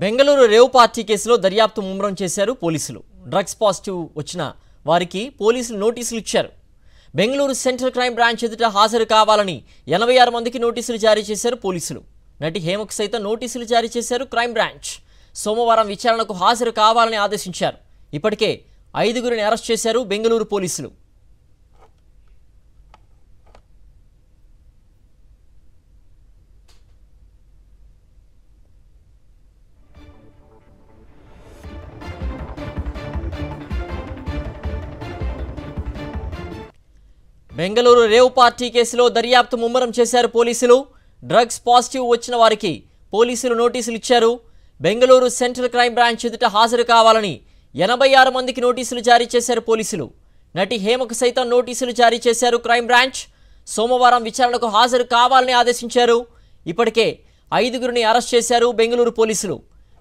Bengaluru rave party కేసులో దర్యాప్తు ముమ్మరం చేశారు పోలీసులు. డ్రగ్స్ పాజిటివ్ వచ్చిన వారికి పోలీసులు నోటీసులు ఇచ్చారు. బెంగళూరు సెంట్రల్ క్రైమ్ బ్రాంచ్ ఎదుట హాజరు కావాలని 86 మందికి నోటీసులు జారీ చేశారు పోలీసులు. నటి హేమకు సైతం నోటీసులు జారీ చేశారు క్రైమ్ బ్రాంచ్. సోమవారం విచారణకు హాజరు కావాలని ఆదేశించారు. ఇప్పటికే 5గురిని అరెస్ట్ చేశారు బెంగళూరు పోలీసులు. బెంగళూరు రేవ్ పార్టీ కేసులో దర్యాప్తు ముమ్మరం చేశారు పోలీసులు. డ్రగ్స్ పాజిటివ్ వచ్చిన వారికి పోలీసులు నోటీసులు ఇచ్చారు. బెంగళూరు సెంట్రల్ క్రైమ్ బ్రాంచ్ ఎదుట హాజరు కావాలని 86 మందికి నోటీసులు జారీ చేశారు పోలీసులు. నటి హేమకు సైతం నోటీసులు జారీ చేశారు క్రైమ్ బ్రాంచ్. సోమవారం విచారణకు హాజరు కావాలని ఆదేశించారు. ఇప్పటికే 5గురిని అరెస్ట్ చేశారు బెంగళూరు పోలీసులు.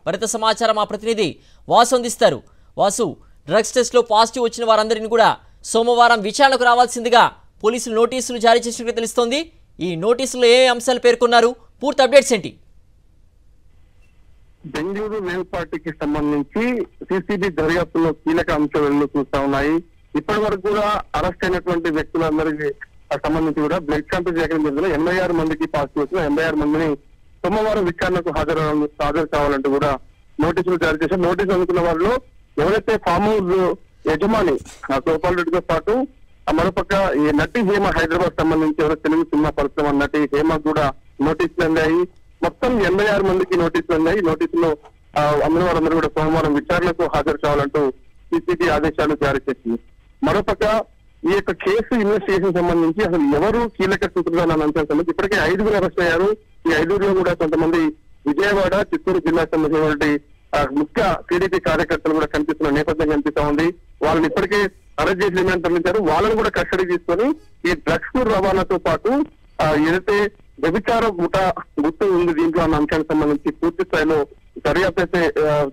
మరింత సమాచారం మా ప్రతినిధి వాసు అందిస్తారు. వాసు, డ్రగ్స్ టెస్ట్లో పాజిటివ్ వచ్చిన వారందరినీ కూడా సోమవారం విచారణకు రావాల్సిందిగా పోలీసులు నోటీసులు జారీ చేసినట్టు తెలుస్తోంది. ఈ నోటీసులో ఏ అంశాలు పేర్కొన్నారు? పూర్తి అప్డేట్స్ ఏంటి? బెంగళూరు రేవ్ పార్టీకి సంబంధించి సిసిబి దర్యాప్తులో కీలక అంశాలు చూస్తా ఉన్నాయి. ఇప్పటి వరకు కూడా అరెస్ట్ అయినటువంటి వ్యక్తులందరికీ సంబంధించి కూడా బ్లడ్ శాంపిల్ సేకరణ జరిగిన 86 మందికి పాజిటివ్ వచ్చిన 86 మందిని సోమవారం విచారణకు హాజరు కావాలంటూ కూడా నోటీసులు జారీ చేశారు. నోటీసులు అందుకున్న వారిలో ఎవరైతే ఫామ్ హౌస్ యజమాని గోపాల్ రెడ్డితో పాటు మరోపక్క ఈ నటి హేమ హైదరాబాద్ సంబంధించి ఎవరో తెలుగు సినిమా పరిశ్రమ నటి హేమ కూడా నోటీసులు అందాయి. మొత్తం 86 మందికి నోటీసులు అందాయి. నోటీసులో అందిన వారందరూ కూడా సోమవారం విచారణకు హాజరు కావాలంటూ సిసిబి ఆదేశాలు జారీ చేసింది. మరోపక్క ఈ యొక్క కేసు ఇన్వెస్టిగేషన్ సంబంధించి అసలు ఎవరు కీలక సూత్రులు అన్న అంశానికి సంబంధించి ఇప్పటికే 5గురు అరెస్ట్ అయ్యారు. ఈ 5గురిలో కూడా కొంతమంది విజయవాడ, చిత్తూరు జిల్లా సంబంధించినటువంటి ముఖ్య టీడీపీ కార్యకర్తలు కూడా కనిపిస్తున్న నేపథ్యం కనిపిస్తా ఉంది. వాళ్ళని ఇప్పటికే అరెస్ట్ చేసి రిమాండ్ తరలించారు. వాళ్ళని కూడా కస్టడీ తీసుకొని ఈ డ్రగ్స్ రవాణాతో పాటు ఏదైతే వ్యభిచార ముఠా గుర్తు ఉంది దీంట్లో అన్న అంశానికి సంబంధించి పూర్తి స్థాయిలో దర్యాప్తు అయితే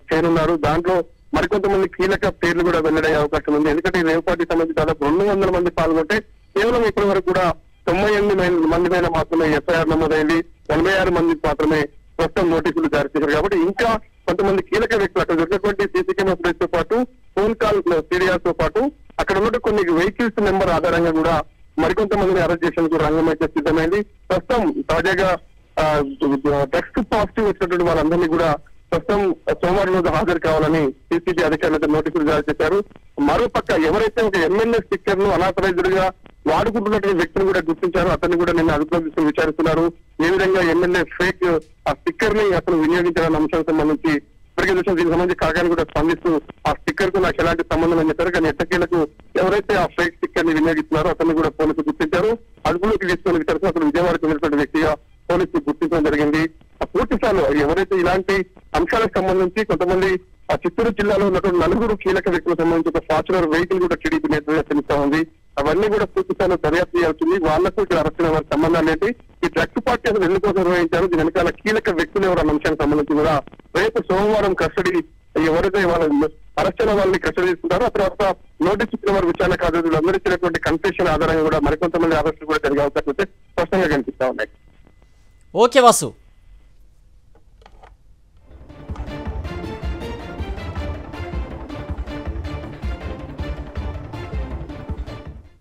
చేయనున్నారు. దాంట్లో మరికొంతమంది కీలక పేర్లు కూడా వెల్లడయ్యే అవకాశం ఉంది. ఎందుకంటే ఈ రేవ్ పార్టీకి సంబంధించి దాదాపు 200 మంది పాల్గొంటే కేవలం ఇప్పటి వరకు కూడా 98 మంది పైన మాత్రమే ఎఫ్ఐఆర్ నమోదైంది. 86 మందికి మాత్రమే ప్రస్తుతం నోటీసులు జారీ చేశారు. కాబట్టి ఇంకా కొంతమంది కీలక వ్యక్తులు అక్కడ దొరికినటువంటి సీసీ కెమెరా ఫుటేజ్ తో పాటు ఫోన్ కాల్ సీరియల్స్ తో పాటు అక్కడ ఉన్న కొన్ని వెహికల్స్ నెంబర్ ఆధారంగా కూడా మరికొంతమందిని అరెస్ట్ చేసేందుకు రంగం అయితే సిద్ధమైంది. ప్రస్తుతం తాజాగా డ్రగ్స్ పాజిటివ్ వచ్చినటువంటి వాళ్ళందరినీ కూడా ప్రస్తుతం సోమవారం రోజు హాజరు కావాలని సిసిబి అధికారులతో నోటీసులు జారీ చేశారు. మరోపక్క ఎవరైతే ఒక ఎమ్మెల్యే స్టిక్కర్ ను అనాథరైజ్డ్ గా వాడుకుంటున్నటువంటి వ్యక్తిని కూడా గుర్తించారు. అతన్ని కూడా నిన్న అదుపులో తీసుకుని విచారిస్తున్నారు. ఏ విధంగా ఎమ్మెల్యే ఫేక్ ఆ స్టిక్కర్ ని అతను వినియోగించాలన్న అంశానికి సంబంధించి ఇప్పటికే చూసిన దీనికి సంబంధించి కాకాని కూడా స్పందిస్తూ ఆ స్టిక్కర్ కు నాకు ఎలాంటి సంబంధం అని చెప్పారు. కానీ ఎట్టకేలకు ఎవరైతే ఆ ఫేక్ స్టిక్కర్ ని వినియోగిస్తున్నారో అతన్ని కూడా పోలీసులు గుర్తించారు. అదుపులోకి తీసుకుని విచారిస్తూ అతను విజయవాడకు వెళ్ళినటువంటి వ్యక్తిగా పోలీసులు గుర్తించడం జరిగింది. పూర్తి స్థాయిలో ఎవరైతే ఇలాంటి అంశాలకు సంబంధించి కొంతమంది ఆ చిత్తూరు జిల్లాలో ఉన్నటువంటి 4 కీలక వ్యక్తులకు సంబంధించి ఒక ఫార్చునర్ వెహికల్ కూడా టీడీపీ నేతగా తెలుస్తా ఉంది. అవన్నీ కూడా పూర్తి స్థాయిలో దర్యాప్తు చేయాల్సింది. వాళ్లకు ఇక్కడ అరెస్ట్ అయిన వారి సంబంధాలు ఏంటి, ఈ డ్రగ్స్ పార్టీ అసలు ఎందుకోసం నిర్వహించారు, దీని వెనకాల కీలక వ్యక్తులు ఎవరు అన్న అంశానికి సంబంధించి కూడా రేపు సోమవారం కస్టడీ ఎవరైతే వాళ్ళ అరెస్ట్ అయిన వాళ్ళని కస్టడీ తీసుకుంటారో ఆ తర్వాత నోటీస్ ఇచ్చిన వారి విచారణ కాదు అందరూ ఇచ్చినటువంటి కన్ఫెషన్ ఆధారంగా కూడా మరికొంతమంది అరెస్టులు కూడా జరిగే అవకాశం అయితే స్పష్టంగా కనిపిస్తా ఉన్నాయి. ఓకే వాసు.